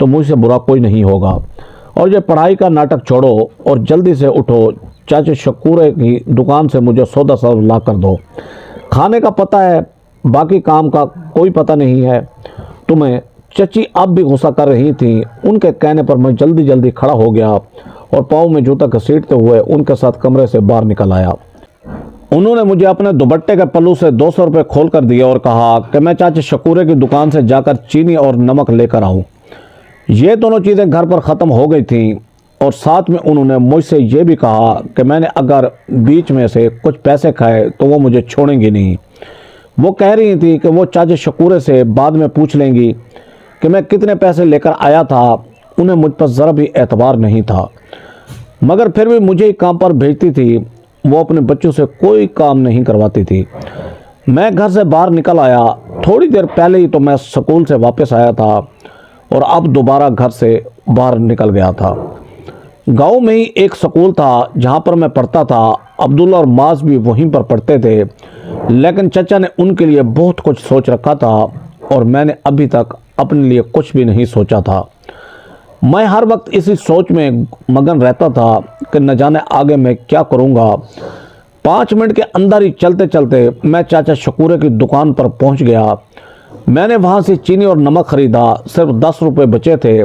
تو مجھ سے برا کوئی نہیں ہوگا، اور یہ پڑھائی کا ناٹک چھوڑو اور جلدی سے اٹھو، چاچے شکورے کی دکان سے مجھے سودا سب لا کر دو۔ کھانے کا پتہ ہے، باقی کام کا کوئی پتہ نہیں ہے تمہیں۔ چچی اب بھی غصہ کر رہی تھیں۔ ان کے کہنے پر میں جلدی جلدی کھڑا ہو گیا اور پاؤں میں جوتا گھسیٹتے ہوئے ان کے ساتھ کمرے سے باہر نکل آیا۔ انہوں نے مجھے اپنے دوپٹے کے پلو سے 200 روپے کھول کر دیا اور کہا کہ میں چاچے شکورے کی دکان سے جا کر چینی اور نمک لے کر آؤں۔ یہ دونوں چیزیں گھر پر ختم ہو گئی تھیں، اور ساتھ میں انہوں نے مجھ سے یہ بھی کہا کہ میں نے اگر بیچ میں سے کچھ پیسے کھائے تو وہ مجھے چھوڑیں گی نہیں۔ وہ کہہ رہی تھی کہ وہ چاچے شکورے سے بعد میں پوچھ لیں گی کہ میں کتنے پیسے لے کر آیا تھا۔ انہیں مجھ پر ذرا بھی اعتبار نہیں تھا، مگر پھر بھی مجھے ہی کام پر بھیجتی تھی۔ وہ اپنے بچوں سے کوئی کام نہیں کرواتی تھی۔ میں گھر سے باہر نکل آیا۔ تھوڑی دیر پہلے ہی تو میں سکول سے واپس آیا تھا اور اب دوبارہ گھر سے باہر نکل گیا تھا۔ گاؤں میں ہی ایک سکول تھا جہاں پر میں پڑھتا تھا۔ عبداللہ اور معاذ بھی وہیں پر پڑھتے تھے، لیکن چچا نے ان کے لیے بہت کچھ سوچ رکھا تھا اور میں نے ابھی تک اپنے لیے کچھ بھی نہیں سوچا تھا۔ میں ہر وقت اسی سوچ میں مگن رہتا تھا کہ نہ جانے آگے میں کیا کروں گا۔ 5 منٹ کے اندر ہی چلتے چلتے میں چاچا شکورے کی دکان پر پہنچ گیا۔ میں نے وہاں سے چینی اور نمک خریدا۔ صرف 10 روپے بچے تھے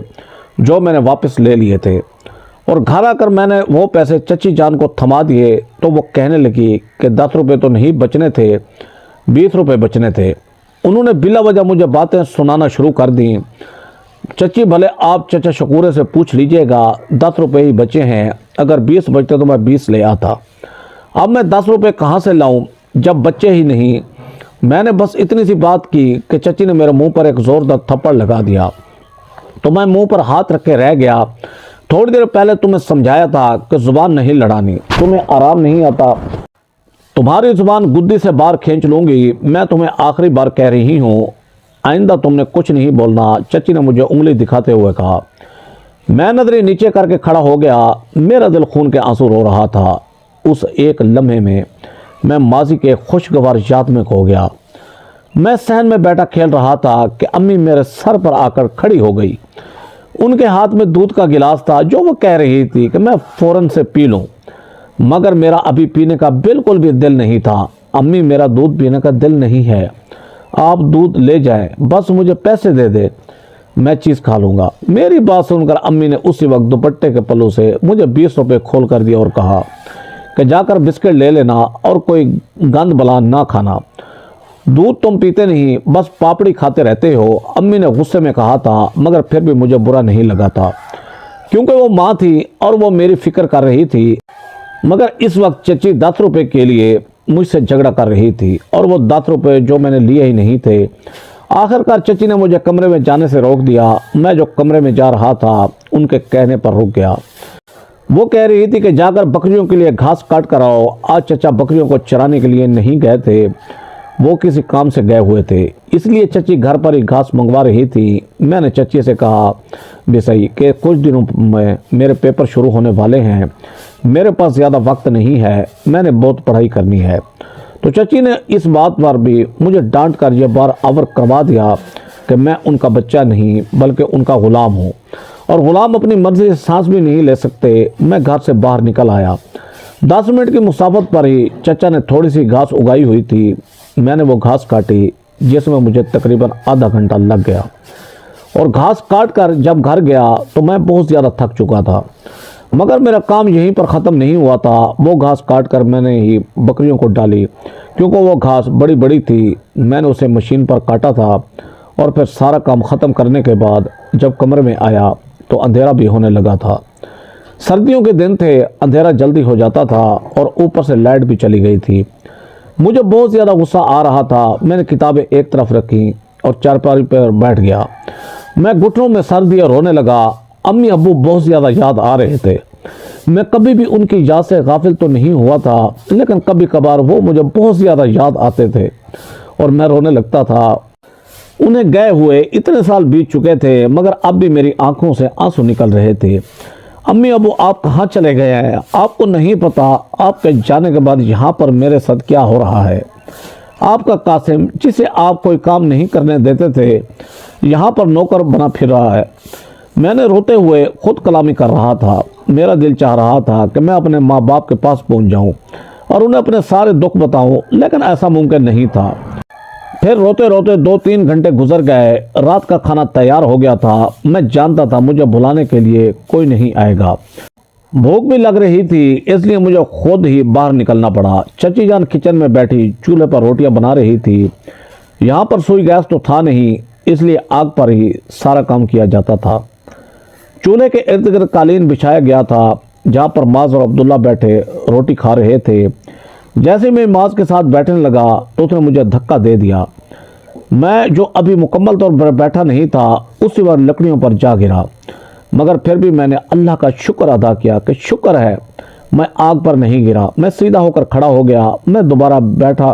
جو میں نے واپس لے لیے تھے، اور گھر آ کر میں نے وہ پیسے چچی جان کو تھما دیے تو وہ کہنے لگی کہ 10 روپے تو نہیں بچنے تھے، 20 روپے بچنے تھے۔ انہوں نے بلا وجہ مجھے باتیں سنانا شروع کر دیں۔ چچی بھلے آپ چچا شکورے سے پوچھ لیجئے گا، 10 روپے ہی بچے ہیں، اگر 20 بچتے تو میں 20 لے آتا۔ اب میں 10 روپے کہاں سے لاؤں جب بچے ہی نہیں؟ میں نے بس اتنی سی بات کی کہ چچی نے میرے منہ پر ایک زوردار تھپڑ لگا دیا تو میں منہ پر ہاتھ رکھ کے رہ گیا۔ تھوڑی دیر پہلے تمہیں سمجھایا تھا کہ زبان نہیں لڑانی، تمہیں آرام نہیں آتا، تمہاری زبان گدی سے باہر کھینچ لوں گی۔ میں تمہیں آخری بار کہہ رہی ہوں، آئندہ تم نے کچھ نہیں بولنا، چچی نے مجھے انگلی دکھاتے ہوئے کہا۔ میں نظریں نیچے کر کے کھڑا ہو گیا۔ میرا دل خون کے آنسو رو رہا تھا۔ اس ایک لمحے میں ماضی کے خوشگوار یاد میں کھو گیا۔ میں صحن میں بیٹھا کھیل رہا تھا کہ امی میرے سر پر آ کر کھڑی ہو گئی۔ ان کے ہاتھ میں دودھ کا گلاس تھا جو وہ کہہ رہی تھی کہ میں فوراً سے پی لوں، مگر میرا ابھی پینے کا بالکل بھی دل نہیں تھا۔ امی میرا دودھ پینے کا دل نہیں ہے، آپ دودھ لے جائیں، بس مجھے پیسے دے دے، میں چیز کھا لوں گا۔ میری بات سن کر امی نے اسی وقت دوپٹے کے پلو سے مجھے 20 روپے کھول کر دیا اور کہا کہ جا کر بسکٹ لے لینا اور کوئی گند بلا نہ کھانا، دودھ تم پیتے نہیں، بس پاپڑی کھاتے رہتے ہو۔ امی نے غصے میں کہا تھا، مگر پھر بھی مجھے برا نہیں لگا تھا کیونکہ وہ ماں تھی اور وہ میری فکر کر رہی تھی۔ مگر اس وقت چچی 10 روپے کے لیے مجھ سے جھگڑا کر رہی تھی، اور وہ 10 روپے جو میں نے لیے ہی نہیں تھے۔ آخر کار چچی نے مجھے کمرے میں جانے سے روک دیا۔ میں جو کمرے میں جا رہا تھا ان کے کہنے پر رک گیا۔ وہ کہہ رہی تھی کہ جا کر بکریوں کے لیے گھاس کاٹ کر آؤ۔ آج چچا بکریوں کو چرانے کے لیے نہیں گئے تھے، وہ کسی کام سے گئے ہوئے تھے، اس لیے چچی گھر پر ہی گھاس منگوا رہی تھی۔ میں نے چچی سے کہا بھی صحیح کہ کچھ دنوں میں میرے پیپر شروع ہونے والے ہیں، میرے پاس زیادہ وقت نہیں ہے، میں نے بہت پڑھائی کرنی ہے۔ تو چچی نے اس بات پر بھی مجھے ڈانٹ کر یہ بار آور کروا دیا کہ میں ان کا بچہ نہیں بلکہ ان کا غلام ہوں، اور غلام اپنی مرضی سے سانس بھی نہیں لے سکتے۔ میں گھر سے باہر نکل آیا۔ 10 منٹ کی مسافت پر ہی چچا نے تھوڑی سی گھاس اگائی ہوئی تھی، میں نے وہ گھاس کاٹی جس میں مجھے تقریباً آدھا گھنٹہ لگ گیا، اور گھاس کاٹ کر جب گھر گیا تو میں بہت زیادہ تھک چکا تھا، مگر میرا کام یہیں پر ختم نہیں ہوا تھا۔ وہ گھاس کاٹ کر میں نے ہی بکریوں کو ڈالی، کیونکہ وہ گھاس بڑی بڑی تھی۔ میں نے اسے مشین پر کاٹا تھا، اور پھر سارا کام ختم کرنے کے بعد جب کمرے میں آیا تو اندھیرا بھی ہونے لگا تھا۔ سردیوں کے دن تھے، اندھیرا جلدی ہو جاتا تھا اور اوپر سے لائٹ بھی چلی گئی تھی۔ مجھے بہت زیادہ غصہ آ رہا تھا۔ میں نے کتابیں ایک طرف رکھی اور چارپائی پر بیٹھ گیا۔ میں گھٹنوں میں سر دیا رونے لگا۔ امی ابو بہت زیادہ یاد آ رہے تھے۔ میں کبھی بھی ان کی یاد سے غافل تو نہیں ہوا تھا، لیکن کبھی کبھار وہ مجھے بہت زیادہ یاد آتے تھے اور میں رونے لگتا تھا۔ انہیں گئے ہوئے اتنے سال بیت چکے تھے، مگر اب بھی میری آنکھوں سے آنسو نکل رہے تھے۔ امی ابو آپ کہاں چلے گئے ہیں؟ آپ کو نہیں پتا آپ کے جانے کے بعد یہاں پر میرے ساتھ کیا ہو رہا ہے؟ آپ کا قاسم، جسے آپ کوئی کام نہیں کرنے دیتے تھے، یہاں پر نوکر بنا پھر رہا ہے۔ میں نے روتے ہوئے خود کلامی کر رہا تھا۔ میرا دل چاہ رہا تھا کہ میں اپنے ماں باپ کے پاس پہنچ جاؤں اور انہیں اپنے سارے دکھ بتاؤں، لیکن ایسا ممکن نہیں تھا۔ پھر روتے روتے 2-3 گھنٹے گزر گئے۔ رات کا کھانا تیار ہو گیا تھا۔ میں جانتا تھا مجھے بلانے کے لیے کوئی نہیں آئے گا۔ بھوک بھی لگ رہی تھی، اس لیے مجھے خود ہی باہر نکلنا پڑا۔ چچی جان کچن میں بیٹھی چولہے پر روٹیاں بنا رہی تھی۔ یہاں پر سوئی گیس تو تھا نہیں، اس لیے آگ پر ہی سارا کام کیا جاتا تھا۔ چولہے کے ارد گرد قالین بچھایا گیا تھا جہاں پر معاذ اور عبداللہ بیٹھے روٹی کھا رہے تھے۔ جیسے میں معاذ کے ساتھ بیٹھنے لگا تو اس نے مجھے دھکا دے دیا۔ میں جو ابھی مکمل طور پر بیٹھا نہیں تھا اسی وقت لکڑیوں پر جا گرا، مگر پھر بھی میں نے اللہ کا شکر ادا کیا کہ شکر ہے میں آگ پر نہیں گرا۔ میں سیدھا ہو کر کھڑا ہو گیا۔ میں دوبارہ بیٹھا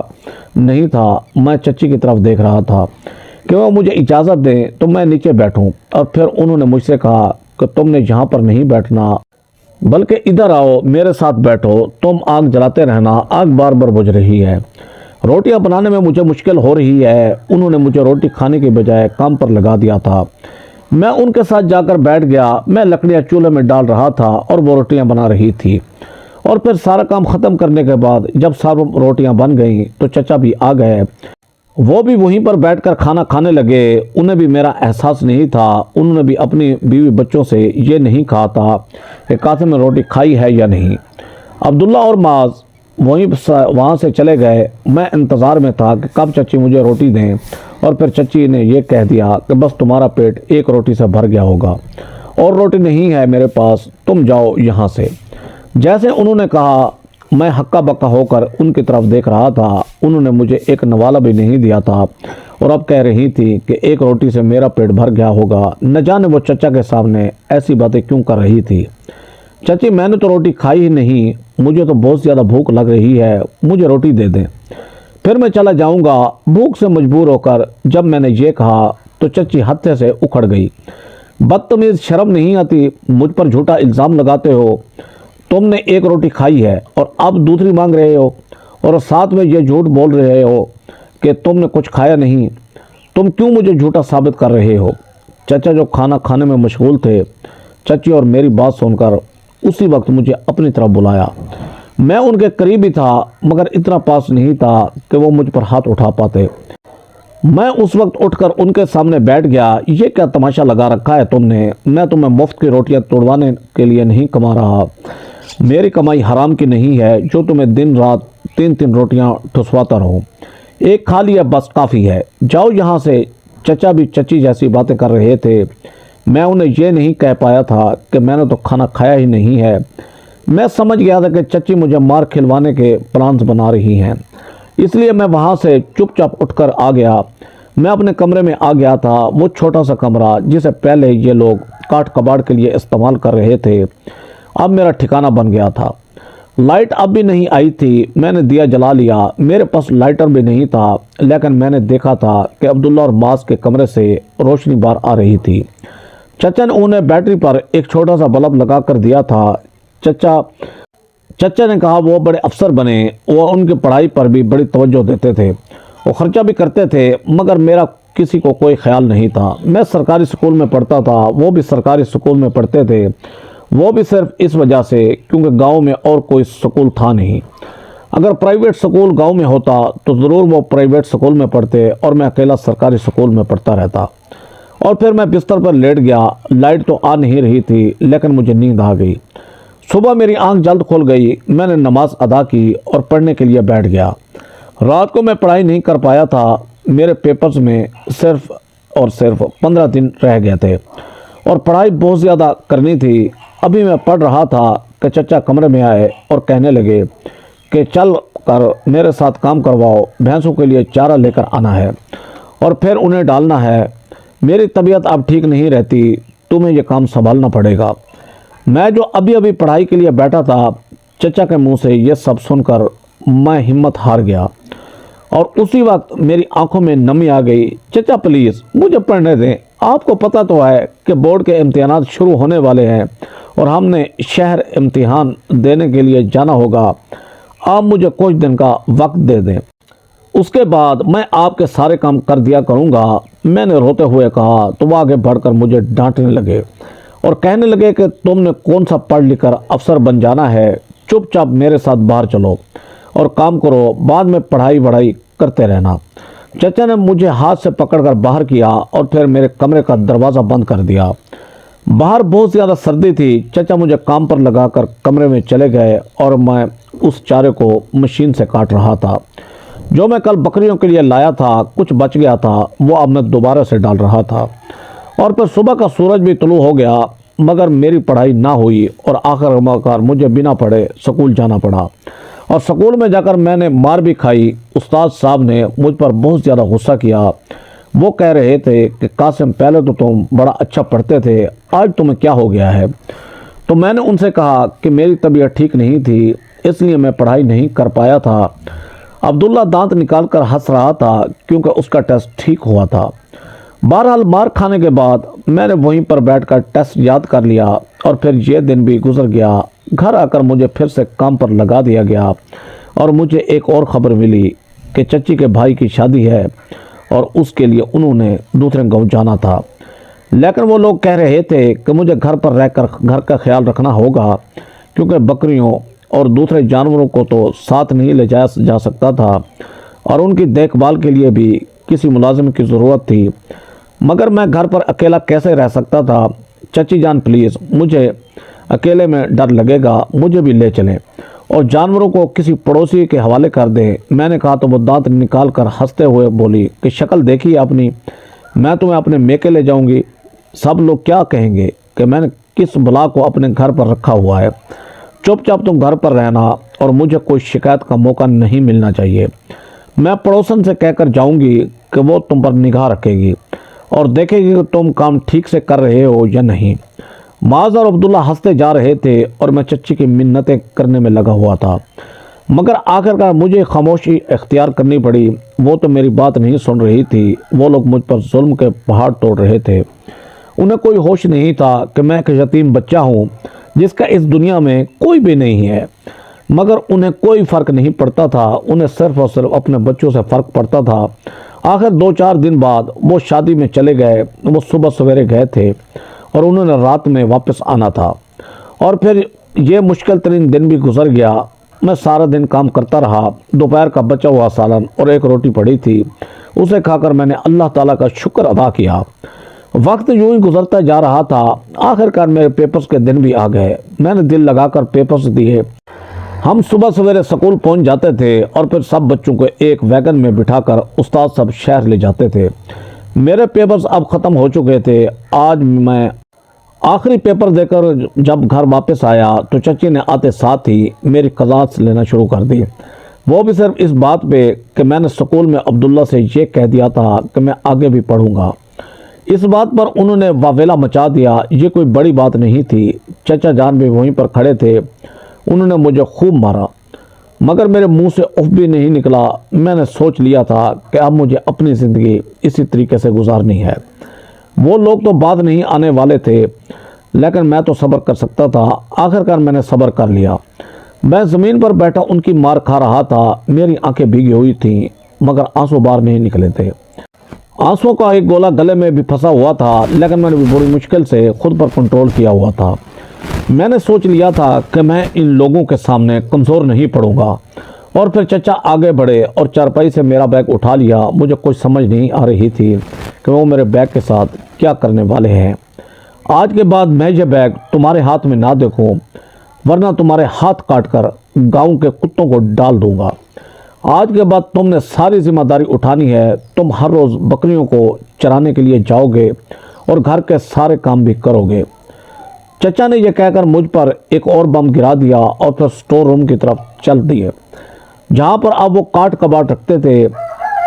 نہیں تھا، میں چچی کی طرف دیکھ رہا تھا کہ وہ مجھے اجازت دیں تو میں نیچے بیٹھوں، اور پھر انہوں نے مجھ سے کہا کہ تم نے یہاں پر نہیں بیٹھنا بلکہ ادھر آؤ، میرے ساتھ بیٹھو، تم آگ جلاتے رہنا، آگ بار بار بجھ رہی ہے، روٹیاں بنانے میں مجھے مشکل ہو رہی ہے۔ انہوں نے مجھے روٹی کھانے کے بجائے کام پر لگا دیا تھا۔ میں ان کے ساتھ جا کر بیٹھ گیا۔ میں لکڑیاں چولہے میں ڈال رہا تھا اور وہ روٹیاں بنا رہی تھی، اور پھر سارا کام ختم کرنے کے بعد جب ساری روٹیاں بن گئیں تو چچا بھی آ گئے۔ وہ بھی وہیں پر بیٹھ کر کھانا کھانے لگے۔ انہیں بھی میرا احساس نہیں تھا۔ انہوں نے بھی اپنی بیوی بچوں سے یہ نہیں کہا تھا کہ قاسم نے روٹی کھائی ہے یا نہیں۔ عبداللہ اور معاذ وہاں سے چلے گئے۔ میں انتظار میں تھا کہ کب چچی مجھے روٹی دیں، اور پھر چچی نے یہ کہہ دیا کہ بس تمہارا پیٹ ایک روٹی سے بھر گیا ہوگا اور روٹی نہیں ہے میرے پاس، تم جاؤ یہاں سے۔ جیسے انہوں نے کہا میں ہکا بکا ہو کر ان کی طرف دیکھ رہا تھا۔ انہوں نے مجھے ایک نوالہ بھی نہیں دیا تھا، اور اب کہہ رہی تھی کہ ایک روٹی سے میرا پیٹ بھر گیا ہوگا۔ نہ جانے وہ چچا کے سامنے ایسی باتیں کیوں کر رہی تھی۔ چچی میں نے تو روٹی کھائی ہی نہیں، مجھے تو بہت زیادہ بھوک لگ رہی ہے، مجھے روٹی دے دیں، پھر میں چلا جاؤں گا۔ بھوک سے مجبور ہو کر جب میں نے یہ کہا تو چچی ہتھے سے اکھڑ گئی۔ بدتمیز، شرم نہیں آتی؟ مجھ پر جھوٹا الزام لگاتے ہو، تم نے ایک روٹی کھائی ہے اور اب دوسری مانگ رہے ہو، اور ساتھ میں یہ جھوٹ بول رہے ہو کہ تم نے کچھ کھایا نہیں۔ تم کیوں مجھے جھوٹا ثابت کر رہے ہو؟ چچا جو کھانا کھانے میں مشغول تھے، چچی اور میری بات سن کر اسی وقت مجھے اپنی طرف بلایا۔ میں ان کے قریب ہی تھا، مگر اتنا پاس نہیں تھا کہ وہ مجھ پر ہاتھ اٹھا پاتے۔ میں اس وقت اٹھ کر ان کے سامنے بیٹھ گیا۔ یہ کیا تماشا لگا رکھا ہے تم نے؟ میں تمہیں مفت کی روٹیاں توڑوانے کے لیے نہیں کما رہا، میری کمائی حرام کی نہیں ہے جو تمہیں دن رات 3 روٹیاں ٹھسواتا رہوں۔ ایک کھا لیا بس کافی ہے، جاؤ یہاں سے۔ چچا بھی چچی جیسی باتیں کر رہے تھے۔ میں انہیں یہ نہیں کہہ پایا تھا کہ میں نے تو کھانا کھایا ہی نہیں ہے۔ میں سمجھ گیا تھا کہ چچی مجھے مار کھلوانے کے پلانز بنا رہی ہیں، اس لیے میں وہاں سے چپ چاپ اٹھ کر آ گیا۔ میں اپنے کمرے میں آ گیا تھا، وہ چھوٹا سا کمرہ جسے پہلے یہ لوگ کاٹ کباڑ کے لیے استعمال کر رہے تھے، اب میرا ٹھکانہ بن گیا تھا۔ لائٹ اب بھی نہیں آئی تھی۔ میں نے دیا جلا لیا۔ میرے پاس لائٹر بھی نہیں تھا، لیکن میں نے دیکھا تھا کہ عبداللہ اور معاذ کے کمرے سے روشنی باہر آ رہی تھی۔ چچا نے انہیں بیٹری پر ایک چھوٹا سا بلب لگا کر دیا تھا۔ چچا نے کہا وہ بڑے افسر بنے، وہ ان کی پڑھائی پر بھی بڑی توجہ دیتے تھے، وہ خرچہ بھی کرتے تھے، مگر میرا کسی کو کوئی خیال نہیں تھا۔ میں سرکاری سکول میں پڑھتا تھا، وہ بھی سرکاری سکول میں پڑھتے تھے، وہ بھی صرف اس وجہ سے کیونکہ گاؤں میں اور کوئی سکول تھا نہیں۔ اگر پرائیویٹ سکول گاؤں میں ہوتا تو ضرور وہ پرائیویٹ سکول میں پڑھتے اور میں اکیلا سرکاری سکول میں پڑھتا رہتا۔ اور پھر میں بستر پر لیٹ گیا۔ لائٹ تو آ نہیں رہی تھی، لیکن مجھے نیند آ گئی۔ صبح میری آنکھ جلد کھل گئی۔ میں نے نماز ادا کی اور پڑھنے کے لیے بیٹھ گیا۔ رات کو میں پڑھائی نہیں کر پایا تھا، میرے پیپرز میں صرف اور صرف 15 دن رہ گئے تھے اور پڑھائی بہت زیادہ کرنی تھی۔ ابھی میں پڑھ رہا تھا کہ چچا کمرے میں آئے اور کہنے لگے کہ چل کر میرے ساتھ کام کرواؤ، بھینسوں کے لیے چارہ لے کر آنا ہے اور پھر انہیں ڈالنا ہے۔ میری طبیعت اب ٹھیک نہیں رہتی، تمہیں یہ کام سنبھالنا پڑے گا۔ میں جو ابھی پڑھائی کے لیے بیٹھا تھا، چچا کے منہ سے یہ سب سن کر میں ہمت ہار گیا اور اسی وقت میری آنکھوں میں نمی آ گئی۔ چچا پلیز مجھے پڑھنے دیں، آپ کو پتہ تو ہے کہ بورڈ کے امتحانات شروع ہونے والے ہیں اور ہم نے شہر امتحان دینے کے لیے جانا ہوگا۔ آپ مجھے کچھ دن کا وقت دے دیں، اس کے بعد میں آپ کے سارے کام کر دیا کروں گا۔ میں نے روتے ہوئے کہا تو وہ آگے بڑھ کر مجھے ڈانٹنے لگے اور کہنے لگے کہ تم نے کون سا پڑھ لکھ کر افسر بن جانا ہے، چپ چاپ میرے ساتھ باہر چلو اور کام کرو، بعد میں پڑھائی وڑھائی کرتے رہنا۔ چچا نے مجھے ہاتھ سے پکڑ کر باہر کیا اور پھر میرے کمرے کا دروازہ بند کر دیا۔ باہر بہت زیادہ سردی تھی۔ چچا مجھے کام پر لگا کر کمرے میں چلے گئے اور میں اس چارے کو مشین سے کاٹ رہا تھا۔ جو میں کل بکریوں کے لیے لایا تھا، کچھ بچ گیا تھا، وہ اب میں دوبارہ سے ڈال رہا تھا۔ اور پھر صبح کا سورج بھی طلوع ہو گیا، مگر میری پڑھائی نہ ہوئی اور آخر مجھے بنا پڑھے سکول جانا پڑا۔ اور سکول میں جا کر میں نے مار بھی کھائی۔ استاد صاحب نے مجھ پر بہت زیادہ غصہ کیا۔ وہ کہہ رہے تھے کہ قاسم، پہلے تو تم بڑا اچھا پڑھتے تھے، آج تمہیں کیا ہو گیا ہے؟ تو میں نے ان سے کہا کہ میری طبیعت ٹھیک نہیں تھی، اس لیے میں پڑھائی نہیں کر پایا تھا۔ عبداللہ دانت نکال کر ہنس رہا تھا کیونکہ اس کا ٹیسٹ ٹھیک ہوا تھا۔ بہرحال مار کھانے کے بعد میں نے وہیں پر بیٹھ کر ٹیسٹ یاد کر لیا اور پھر یہ دن بھی گزر گیا۔ گھر آ کر مجھے پھر سے کام پر لگا دیا گیا اور مجھے ایک اور خبر ملی کہ چچی کے بھائی کی شادی ہے اور اس کے لیے انہوں نے دوسرے گاؤں جانا تھا۔ لیکن وہ لوگ کہہ رہے تھے کہ مجھے گھر پر رہ کر گھر کا خیال رکھنا ہوگا، کیونکہ بکریوں اور دوسرے جانوروں کو تو ساتھ نہیں لے جا سکتا تھا اور ان کی دیکھ بھال کے لیے بھی کسی ملازم کی ضرورت تھی۔ مگر میں گھر پر اکیلا کیسے رہ سکتا تھا؟ چچی جان پلیز، مجھے اکیلے میں ڈر لگے گا، مجھے بھی لے چلیں اور جانوروں کو کسی پڑوسی کے حوالے کر دیں۔ میں نے کہا تو وہ دانت نکال کر ہنستے ہوئے بولی کہ شکل دیکھی اپنی، میں تمہیں اپنے میکے لے جاؤں گی، سب لوگ کیا کہیں گے کہ میں نے کس بلا کو اپنے گھر پر رکھا ہوا ہے۔ چپ چاپ تم گھر پر رہنا اور مجھے کوئی شکایت کا موقع نہیں ملنا چاہیے۔ میں پڑوسن سے کہہ کر جاؤں گی کہ وہ تم پر نگاہ رکھے گی اور دیکھے گی کہ تم کام ٹھیک سے کر رہے ہو یا نہیں۔ معاذ اور عبداللہ ہنستے جا رہے تھے اور میں چچی کی منتیں کرنے میں لگا ہوا تھا، مگر آخرکار مجھے خاموشی اختیار کرنی پڑی۔ وہ تو میری بات نہیں سن رہی تھی، وہ لوگ مجھ پر ظلم کے پہاڑ توڑ رہے تھے۔ انہیں کوئی ہوش نہیں تھا کہ میں ایک یتیم بچہ ہوں جس کا اس دنیا میں کوئی بھی نہیں ہے، مگر انہیں کوئی فرق نہیں پڑتا تھا، انہیں صرف اور صرف اپنے بچوں سے فرق پڑتا تھا۔ آخر 2-4 دن بعد وہ شادی میں چلے گئے۔ وہ صبح سویرے گئے تھے اور انہوں نے رات میں واپس آنا تھا، اور پھر یہ مشکل ترین دن بھی گزر گیا۔ میں سارا دن کام کرتا رہا۔ دوپہر کا بچا ہوا سالن اور ایک روٹی پڑی تھی، اسے کھا کر میں نے اللہ تعالیٰ کا شکر ادا کیا۔ وقت یوں ہی گزرتا جا رہا تھا۔ آخرکار میرے پیپرز کے دن بھی آ گئے۔ میں نے دل لگا کر پیپرز دیے۔ ہم صبح سویرے سکول پہنچ جاتے تھے اور پھر سب بچوں کو ایک ویگن میں بٹھا کر استاد سب شہر لے جاتے تھے۔ میرے پیپرز اب ختم ہو چکے تھے۔ آج میں آخری پیپر دے کر جب گھر واپس آیا تو چچی نے آتے ساتھ ہی میری قضاوت لینا شروع کر دی، وہ بھی صرف اس بات پہ کہ میں نے سکول میں عبداللہ سے یہ کہہ دیا تھا کہ میں آگے بھی پڑھوں گا۔ اس بات پر انہوں نے واویلا مچا دیا۔ یہ کوئی بڑی بات نہیں تھی۔ چچا جان بھی وہیں پر کھڑے تھے۔ انہوں نے مجھے خوب مارا، مگر میرے منہ سے اف بھی نہیں نکلا۔ میں نے سوچ لیا تھا کہ اب مجھے اپنی زندگی اسی طریقے سے گزارنی ہے۔ وہ لوگ تو بعد نہیں آنے والے تھے، لیکن میں تو صبر کر سکتا تھا۔ آخرکار میں نے صبر کر لیا۔ میں زمین پر بیٹھا ان کی مار کھا رہا تھا۔ میری آنکھیں بھیگی ہوئی تھیں، مگر آنسو باہر نہیں نکلے تھے۔ آنسوں کا ایک گولا گلے میں بھی پھنسا ہوا تھا، لیکن میں نے بھی بڑی مشکل سے خود پر کنٹرول کیا ہوا تھا۔ میں نے سوچ لیا تھا کہ میں ان لوگوں کے سامنے کمزور نہیں پڑوں گا۔ اور پھر چچا آگے بڑھے اور چارپائی سے میرا بیگ اٹھا لیا۔ مجھے کچھ سمجھ نہیں آ رہی تھی کہ وہ میرے بیگ کے ساتھ کیا کرنے والے ہیں۔ آج کے بعد میں یہ بیگ تمہارے ہاتھ میں نہ دیکھوں، ورنہ تمہارے ہاتھ کاٹ کر گاؤں کے کتوں کو ڈال دوں گا۔ آج کے بعد تم نے ساری ذمہ داری اٹھانی ہے۔ تم ہر روز بکریوں کو چرانے کے لیے جاؤ گے اور گھر کے سارے کام بھی کرو گے۔ چچا نے یہ کہہ کر مجھ پر ایک اور بم گرا دیا اور پھر سٹور روم کی طرف چل دیے، جہاں پر اب وہ کاٹ کباٹ رکھتے تھے۔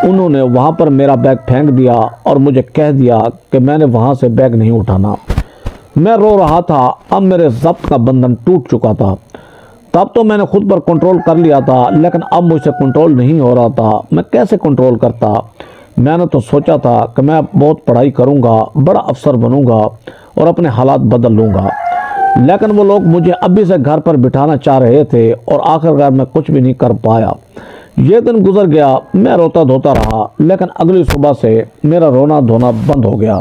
انہوں نے وہاں پر میرا بیگ پھینک دیا اور مجھے کہہ دیا کہ میں نے وہاں سے بیگ نہیں اٹھانا۔ میں رو رہا تھا۔ اب میرے ضبط کا بندھن ٹوٹ چکا تھا۔ تب تو میں نے خود پر کنٹرول کر لیا تھا، لیکن اب مجھ سے کنٹرول نہیں ہو رہا تھا۔ میں کیسے کنٹرول کرتا؟ میں نے تو سوچا تھا کہ میں بہت پڑھائی کروں گا، بڑا افسر بنوں گا اور اپنے حالات بدل لوں گا، لیکن وہ لوگ مجھے ابھی سے گھر پر بٹھانا چاہ رہے تھے اور آخرکار میں کچھ بھی نہیں کر پایا۔ یہ دن گزر گیا۔ میں روتا دھوتا رہا، لیکن اگلی صبح سے میرا رونا دھونا بند ہو گیا۔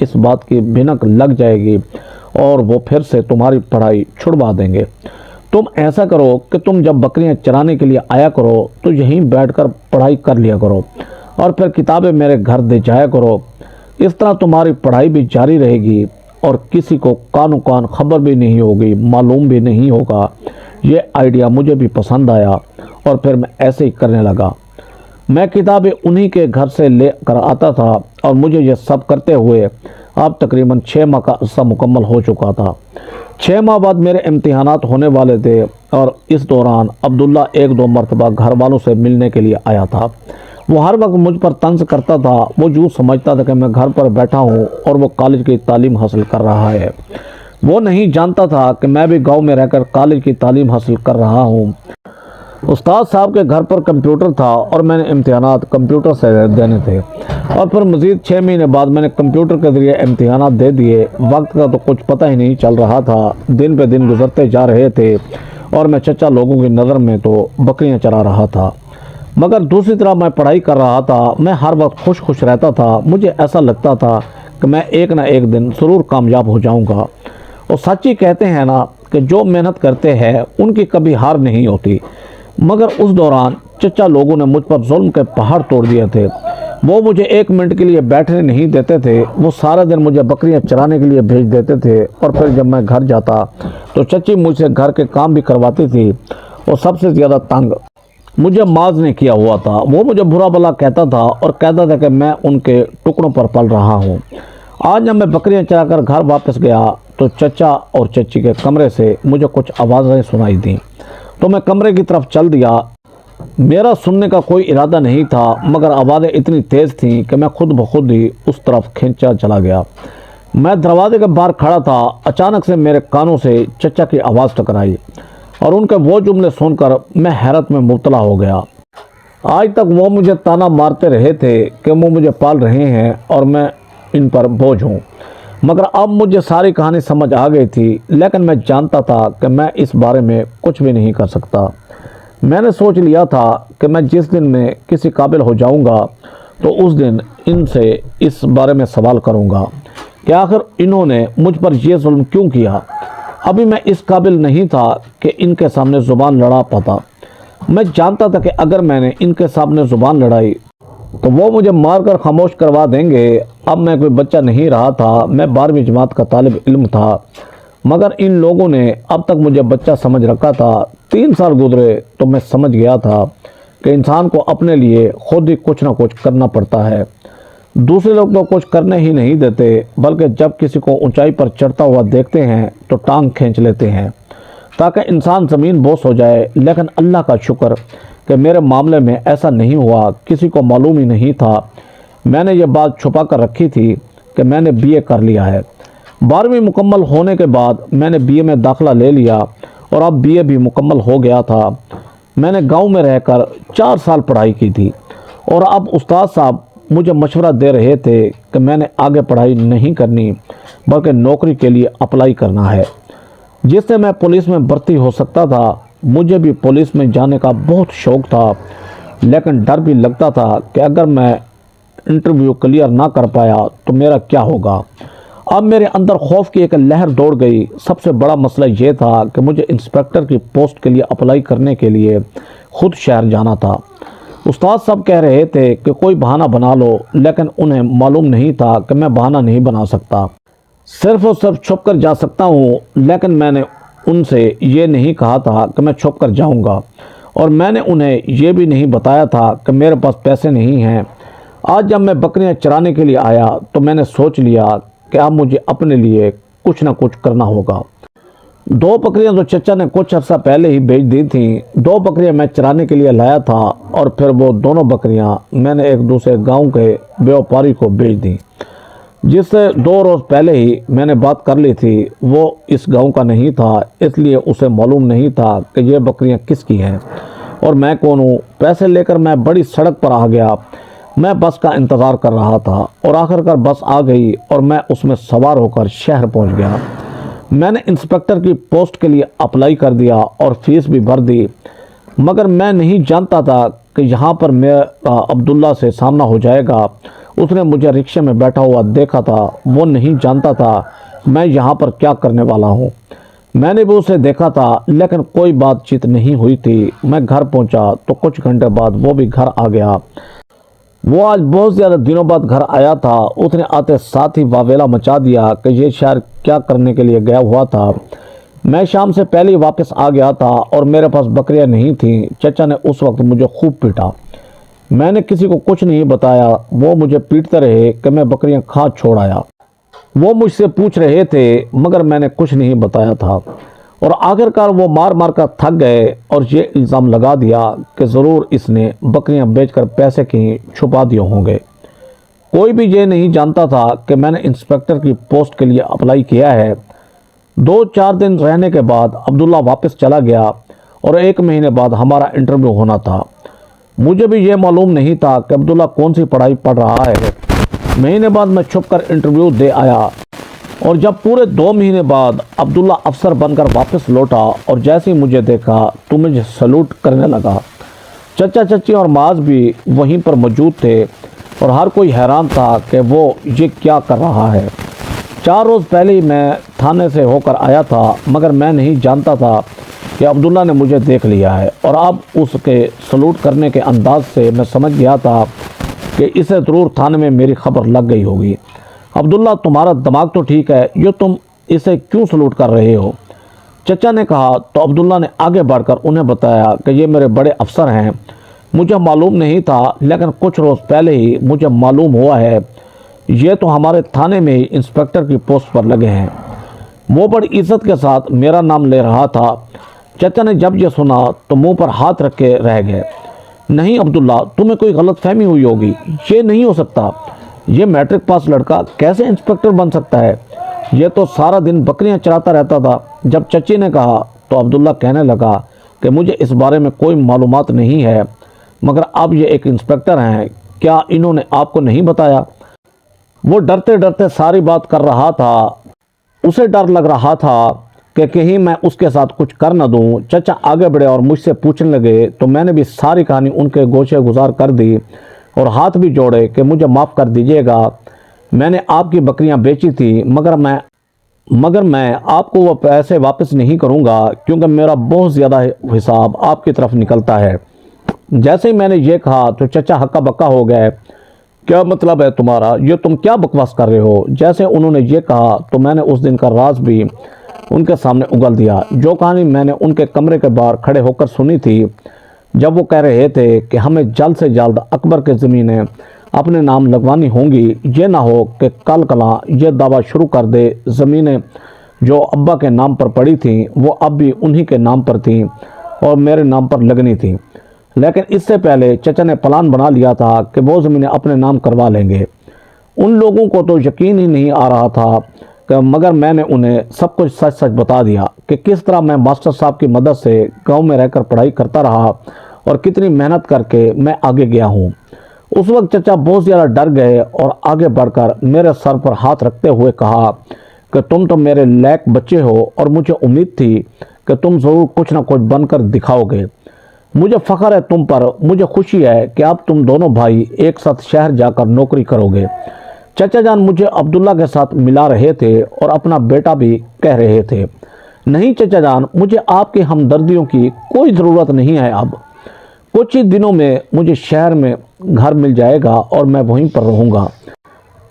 اس بات کی بھنک لگ جائے گی اور وہ پھر سے تمہاری پڑھائی چھڑوا دیں گے۔ تم ایسا کرو کہ تم جب بکریاں چرانے کے لیے آیا کرو تو یہیں بیٹھ کر پڑھائی کر لیا کرو اور پھر کتابیں میرے گھر دے جایا کرو۔ اس طرح تمہاری پڑھائی بھی جاری رہے گی اور کسی کو کانو کان خبر بھی نہیں ہوگی، معلوم بھی نہیں ہوگا۔ یہ آئیڈیا مجھے بھی پسند آیا اور پھر میں ایسے ہی کرنے لگا۔ میں کتابیں انہی کے گھر سے لے کر آتا تھا اور مجھے یہ سب کرتے ہوئے اب تقریباً 6 ماہ کا عرصہ مکمل ہو چکا تھا۔ 6 ماہ بعد میرے امتحانات ہونے والے تھے اور اس دوران عبداللہ 1-2 مرتبہ گھر والوں سے ملنے کے لیے آیا تھا۔ وہ ہر وقت مجھ پر طنز کرتا تھا۔ وہ یوں سمجھتا تھا کہ میں گھر پر بیٹھا ہوں اور وہ کالج کی تعلیم حاصل کر رہا ہے۔ وہ نہیں جانتا تھا کہ میں بھی گاؤں میں رہ کر کالج کی تعلیم حاصل کر رہا ہوں۔ استاد صاحب کے گھر پر کمپیوٹر تھا اور میں نے امتحانات کمپیوٹر سے دینے تھے اور پھر مزید 6 مہینے بعد میں نے کمپیوٹر کے ذریعے امتحانات دے دیے۔ وقت کا تو کچھ پتہ ہی نہیں چل رہا تھا، دن پہ دن گزرتے جا رہے تھے اور میں چچا لوگوں کی نظر میں تو بکریاں چرا رہا تھا، مگر دوسری طرح میں پڑھائی کر رہا تھا۔ میں ہر وقت خوش رہتا تھا۔ مجھے ایسا لگتا تھا کہ میں ایک نہ ایک دن ضرور کامیاب ہو جاؤں گا۔ اور سچ ہی کہتے ہیں نا کہ جو محنت کرتے ہیں ان کی کبھی ہار نہیں ہوتی۔ مگر اس دوران چچا لوگوں نے مجھ پر ظلم کے پہاڑ توڑ دیے تھے۔ وہ مجھے 1 منٹ کے لیے بیٹھنے نہیں دیتے تھے۔ وہ سارا دن مجھے بکریاں چرانے کے لیے بھیج دیتے تھے اور پھر جب میں گھر جاتا تو چچی مجھ سے گھر کے کام بھی کرواتی تھی اور سب سے زیادہ تنگ مجھے ماذ نے کیا ہوا تھا۔ وہ مجھے برا بھلا کہتا تھا اور کہتا تھا کہ میں ان کے ٹکڑوں پر پل رہا ہوں۔ آج جب میں بکریاں چرا کر گھر واپس گیا تو چچا اور چچی کے کمرے سے مجھے کچھ آوازیں سنائی دیں تو میں کمرے کی طرف چل دیا۔ میرا سننے کا کوئی ارادہ نہیں تھا مگر آوازیں اتنی تیز تھیں کہ میں خود بخود ہی اس طرف کھینچا چلا گیا۔ میں دروازے کے باہر کھڑا تھا، اچانک سے میرے کانوں سے چچا کی آواز ٹکرائی اور ان کے وہ جملے سن کر میں حیرت میں مبتلا ہو گیا۔ آج تک وہ مجھے تانا مارتے رہے تھے کہ وہ مجھے پال رہے ہیں اور میں ان پر بوجھ ہوں، مگر اب مجھے ساری کہانی سمجھ آ گئی تھی، لیکن میں جانتا تھا کہ میں اس بارے میں کچھ بھی نہیں کر سکتا۔ میں نے سوچ لیا تھا کہ میں جس دن میں کسی قابل ہو جاؤں گا تو اس دن ان سے اس بارے میں سوال کروں گا کہ آخر انہوں نے مجھ پر یہ ظلم کیوں کیا۔ ابھی میں اس قابل نہیں تھا کہ ان کے سامنے زبان لڑا پاتا۔ میں جانتا تھا کہ اگر میں نے ان کے سامنے زبان لڑائی تو وہ مجھے مار کر خاموش کروا دیں گے۔ اب میں کوئی بچہ نہیں رہا تھا، میں 12ویں جماعت کا طالب علم تھا، مگر ان لوگوں نے اب تک مجھے بچہ سمجھ رکھا تھا۔ 3 سال گزرے تو میں سمجھ گیا تھا کہ انسان کو اپنے لیے خود ہی کچھ نہ کچھ کرنا پڑتا ہے۔ دوسرے لوگ تو کچھ کرنے ہی نہیں دیتے، بلکہ جب کسی کو اونچائی پر چڑھتا ہوا دیکھتے ہیں تو ٹانگ کھینچ لیتے ہیں تاکہ انسان زمین بوس ہو جائے۔ لیکن اللہ کا شکر کہ میرے معاملے میں ایسا نہیں ہوا، کسی کو معلوم ہی نہیں تھا۔ میں نے یہ بات چھپا کر رکھی تھی کہ میں نے BA کر لیا ہے۔ 12ویں مکمل ہونے کے بعد میں نے BA میں داخلہ لے لیا اور اب BA بھی مکمل ہو گیا تھا۔ میں نے گاؤں میں رہ کر 4 سال پڑھائی کی تھی اور اب استاد صاحب مجھے مشورہ دے رہے تھے کہ میں نے آگے پڑھائی نہیں کرنی بلکہ نوکری کے لیے اپلائی کرنا ہے جس سے میں پولیس میں بھرتی ہو سکتا تھا۔ مجھے بھی پولیس میں جانے کا بہت شوق تھا، لیکن ڈر بھی لگتا تھا کہ اگر میں انٹرویو کلیئر نہ کر پایا تو میرا کیا ہوگا۔ اب میرے اندر خوف کی ایک لہر دوڑ گئی۔ سب سے بڑا مسئلہ یہ تھا کہ مجھے انسپیکٹر کی پوسٹ کے لیے اپلائی کرنے کے لیے خود شہر جانا تھا۔ استاد صاحب کہہ رہے تھے کہ کوئی بہانہ بنا لو، لیکن انہیں معلوم نہیں تھا کہ میں بہانہ نہیں بنا سکتا، صرف اور صرف چھپ کر جا سکتا ہوں۔ لیکن میں نے ان سے یہ نہیں کہا تھا کہ میں چھپ کر جاؤں گا اور میں نے انہیں یہ بھی نہیں بتایا تھا کہ میرے پاس پیسے نہیں ہیں۔ آج جب میں بکریاں چرانے کے لیے آیا تو میں نے سوچ لیا کہ اب مجھے اپنے لیے کچھ نہ کچھ کرنا ہوگا۔ 2 بکریاں تو چچا نے کچھ عرصہ پہلے ہی بیچ دی تھیں۔ 2 بکریاں میں چرانے کے لیے لایا تھا اور پھر وہ دونوں بکریاں میں نے ایک دوسرے گاؤں کے بیوپاری کو بیچ دیں جس سے 2 روز پہلے ہی میں نے بات کر لی تھی۔ وہ اس گاؤں کا نہیں تھا، اس لیے اسے معلوم نہیں تھا کہ یہ بکریاں کس کی ہیں اور میں کون ہوں۔ پیسے لے کر میں بڑی سڑک پر آ گیا۔ میں بس کا انتظار کر رہا تھا اور آخر کار بس آ گئی اور میں اس میں سوار ہو کر شہر پہنچ گیا۔ میں نے انسپیکٹر کی پوسٹ کے لیے اپلائی کر دیا اور فیس بھی بھر دی، مگر میں نہیں جانتا تھا کہ یہاں پر میرا عبداللہ سے سامنا ہو جائے گا اس نے مجھے رکشے میں بیٹھا ہوا دیکھا تھا، وہ نہیں جانتا تھا میں یہاں پر کیا کرنے والا ہوں۔ میں نے بھی اسے دیکھا تھا لیکن کوئی بات چیت نہیں ہوئی تھی۔ میں گھر پہنچا تو کچھ گھنٹے بعد وہ بھی گھر آ گیا۔ وہ آج بہت زیادہ دنوں بعد گھر آیا تھا۔ اس نے آتے ساتھ ہی واویلا مچا دیا کہ یہ شہر کیا کرنے کے لیے گیا ہوا تھا۔ میں شام سے پہلے ہی واپس آ گیا تھا اور میرے پاس بکریاں نہیں تھیں۔ چچا نے اس وقت مجھے خوب پیٹا۔ میں نے کسی کو کچھ نہیں بتایا۔ وہ مجھے پیٹتے رہے کہ میں بکریاں کھا چھوڑ آیا۔ وہ مجھ سے پوچھ رہے تھے مگر میں نے کچھ نہیں بتایا تھا، اور آخر کار وہ مار مار کر تھک گئے اور یہ الزام لگا دیا کہ ضرور اس نے بکریاں بیچ کر پیسے کہیں چھپا دیے ہوں گے۔ کوئی بھی یہ نہیں جانتا تھا کہ میں نے انسپیکٹر کی پوسٹ کے لیے اپلائی کیا ہے۔ 2-4 دن رہنے کے بعد عبداللہ واپس چلا گیا اور 1 مہینے بعد ہمارا انٹرویو ہونا تھا۔ مجھے بھی یہ معلوم نہیں تھا کہ عبداللہ کون سی پڑھائی پڑھ رہا ہے۔ مہینے بعد میں چھپ کر انٹرویو دے آیا، اور جب پورے 2 مہینے بعد عبداللہ افسر بن کر واپس لوٹا اور جیسے ہی مجھے دیکھا تو مجھے سلوٹ کرنے لگا۔ چچا چچی اور معاذ بھی وہیں پر موجود تھے اور ہر کوئی حیران تھا کہ وہ یہ کیا کر رہا ہے۔ 4 روز پہلے ہی میں تھانے سے ہو کر آیا تھا مگر میں نہیں جانتا تھا کہ عبداللہ نے مجھے دیکھ لیا ہے، اور اب اس کے سلوٹ کرنے کے انداز سے میں سمجھ گیا تھا کہ اسے ضرور تھانے میں میری خبر لگ گئی ہوگی۔ عبداللہ تمہارا دماغ تو ٹھیک ہے، یہ تم اسے کیوں سلوٹ کر رہے ہو؟ چچا نے کہا تو عبداللہ نے آگے بڑھ کر انہیں بتایا کہ یہ میرے بڑے افسر ہیں۔ مجھے معلوم نہیں تھا لیکن کچھ روز پہلے ہی مجھے معلوم ہوا ہے، یہ تو ہمارے تھانے میں ہی انسپیکٹر کی پوسٹ پر لگے ہیں۔ وہ بڑی عزت کے ساتھ میرا نام لے رہا تھا۔ چچا نے جب یہ سنا تو منہ پر ہاتھ رکھ کے رہ گئے۔ نہیں عبداللہ، تمہیں کوئی غلط فہمی ہوئی ہوگی، یہ نہیں ہو سکتا۔ یہ میٹرک پاس لڑکا کیسے انسپیکٹر بن سکتا ہے؟ یہ تو سارا دن بکریاں چراتا رہتا تھا۔ جب چچی نے کہا تو عبداللہ کہنے لگا کہ مجھے اس بارے میں کوئی معلومات نہیں ہے، مگر اب یہ ایک انسپیکٹر ہیں، کیا انہوں نے آپ کو نہیں بتایا؟ وہ ڈرتے ڈرتے ساری بات کر رہا تھا۔ اسے ڈر لگ رہا تھا کہ کہیں میں اس کے ساتھ کچھ کر نہ دوں۔ چچا آگے بڑھے اور مجھ سے پوچھنے لگے تو میں نے بھی ساری کہانی ان کے گوشے گزار کر دی اور ہاتھ بھی جوڑے کہ مجھے معاف کر دیجیے گا، میں نے آپ کی بکریاں بیچی تھی مگر میں آپ کو وہ پیسے واپس نہیں کروں گا کیونکہ میرا بہت زیادہ حساب آپ کی طرف نکلتا ہے۔ جیسے ہی میں نے یہ کہا تو چچا ہکا بکا ہو گئے۔ کیا مطلب ہے تمہارا؟ یہ تم کیا بکواس کر رہے ہو؟ جیسے انہوں نے یہ کہا تو میں نے اس دن کا راز بھی ان کے سامنے اگل دیا، جو کہانی میں نے ان کے کمرے کے باہر کھڑے ہو کر سنی تھی جب وہ کہہ رہے تھے کہ ہمیں جلد سے جلد اکبر کے زمینیں اپنے نام لگوانی ہوں گی، یہ نہ ہو کہ کل کلاں یہ دعویٰ شروع کر دے زمینیں جو ابا کے نام پر پڑی تھیں وہ اب بھی انہی کے نام پر تھیں اور میرے نام پر لگنی تھیں۔ لیکن اس سے پہلے چچا نے پلان بنا لیا تھا کہ وہ زمینیں اپنے نام کروا لیں گے۔ ان لوگوں کو تو یقین ہی نہیں آ رہا تھا مگر میں نے انہیں سب کچھ سچ سچ بتا دیا کہ کس طرح میں ماسٹر صاحب کی مدد سے گاؤں میں رہ کر پڑھائی کرتا رہا اور کتنی محنت کر کے میں آگے گیا ہوں۔ اس وقت چچا بہت زیادہ ڈر گئے اور آگے بڑھ کر میرے سر پر ہاتھ رکھتے ہوئے کہا کہ تم تو میرے لائق بچے ہو اور مجھے امید تھی کہ تم ضرور کچھ نہ کچھ بن کر دکھاؤ گے۔ مجھے فخر ہے تم پر، مجھے خوشی ہے کہ اب تم دونوں بھائی ایک ساتھ شہر جا کر نوکری کرو گے۔ چچا جان مجھے عبداللہ کے ساتھ ملا رہے تھے اور اپنا بیٹا بھی کہہ رہے تھے۔ نہیں چچا جان، مجھے آپ کی ہمدردیوں کی کوئی ضرورت نہیں ہے۔ اب کچھ ہی دنوں میں مجھے شہر میں گھر مل جائے گا اور میں وہیں پر رہوں گا۔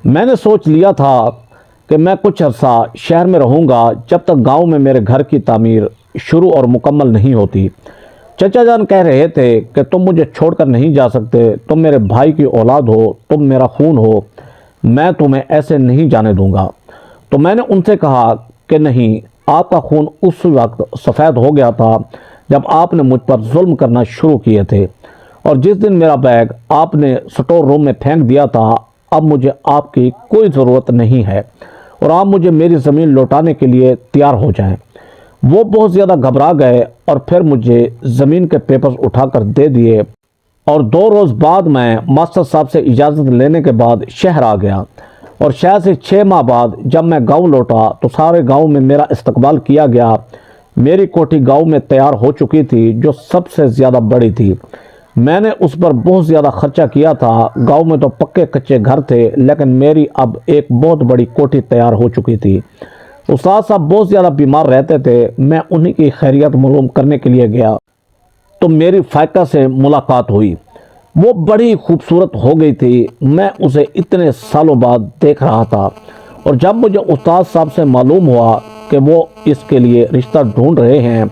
میں نے سوچ لیا تھا کہ میں کچھ عرصہ شہر میں رہوں گا جب تک گاؤں میں میرے گھر کی تعمیر شروع اور مکمل نہیں ہوتی۔ چچا جان کہہ رہے تھے کہ تم مجھے چھوڑ کر نہیں جا سکتے، تم میرے بھائی کی اولاد ہو، تم میرا خون ہو، میں تمہیں ایسے نہیں جانے دوں گا۔ تو میں نے ان سے کہا کہ نہیں، آپ کا خون اس وقت سفید ہو گیا تھا جب آپ نے مجھ پر ظلم کرنا شروع کیے تھے، اور جس دن میرا بیگ آپ نے سٹور روم میں پھینک دیا تھا، اب مجھے آپ کی کوئی ضرورت نہیں ہے اور آپ مجھے میری زمین لوٹانے کے لیے تیار ہو جائیں۔ وہ بہت زیادہ گھبرا گئے اور پھر مجھے زمین کے پیپرز اٹھا کر دے دیے، اور 2 روز بعد میں ماسٹر صاحب سے اجازت لینے کے بعد شہر آ گیا، اور شہر سے 6 ماہ بعد جب میں گاؤں لوٹا تو سارے گاؤں میں میرا استقبال کیا گیا۔ میری کوٹھی گاؤں میں تیار ہو چکی تھی جو سب سے زیادہ بڑی تھی۔ میں نے اس پر بہت زیادہ خرچہ کیا تھا۔ گاؤں میں تو پکے کچے گھر تھے، لیکن میری اب ایک بہت بڑی کوٹھی تیار ہو چکی تھی۔ استاد صاحب بہت زیادہ بیمار رہتے تھے۔ میں انہی کی خیریت معلوم کرنے کے لیے گیا تو میری فائقہ سے ملاقات ہوئی۔ وہ بڑی خوبصورت ہو گئی تھی۔ میں اسے اتنے سالوں بعد دیکھ رہا تھا، اور جب مجھے استاد صاحب سے معلوم ہوا کہ وہ اس کے لیے رشتہ ڈھونڈ رہے ہیں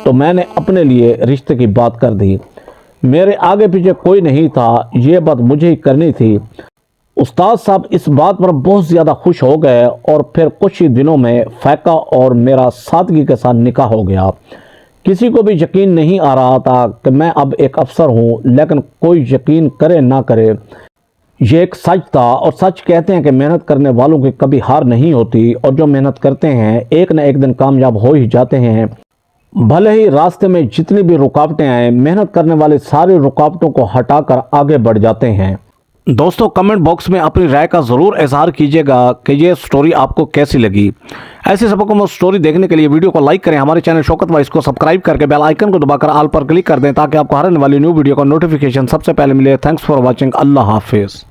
تو میں نے اپنے لیے رشتے کی بات کر دی۔ میرے آگے پیچھے کوئی نہیں تھا، یہ بات مجھے ہی کرنی تھی۔ استاد صاحب اس بات پر بہت زیادہ خوش ہو گئے، اور پھر کچھ ہی دنوں میں فائقہ اور میرا سادگی کے ساتھ نکاح ہو گیا۔ کسی کو بھی یقین نہیں آ رہا تھا کہ میں اب ایک افسر ہوں، لیکن کوئی یقین کرے نہ کرے یہ ایک سچ تھا، اور سچ کہتے ہیں کہ محنت کرنے والوں کی کبھی ہار نہیں ہوتی، اور جو محنت کرتے ہیں ایک نہ ایک دن کامیاب ہو ہی جاتے ہیں۔ بھلے ہی راستے میں جتنی بھی رکاوٹیں آئیں، محنت کرنے والے ساری رکاوٹوں کو ہٹا کر آگے بڑھ جاتے ہیں۔ دوستو کمنٹ باکس میں اپنی رائے کا ضرور اظہار کیجیے گا کہ یہ سٹوری آپ کو کیسی لگی۔ ایسی سبق سٹوری دیکھنے کے لیے ویڈیو کو لائک کریں، ہمارے چینل شوکت وائس کو سبسکرائب کر کے بیل آئیکن کو دبا کر آل پر کلک کر دیں تاکہ آپ کو ہر آنے والی نیو ویڈیو کا نوٹیفیکیشن سب سے پہلے ملے۔ Thanks for watching. اللہ حافظ۔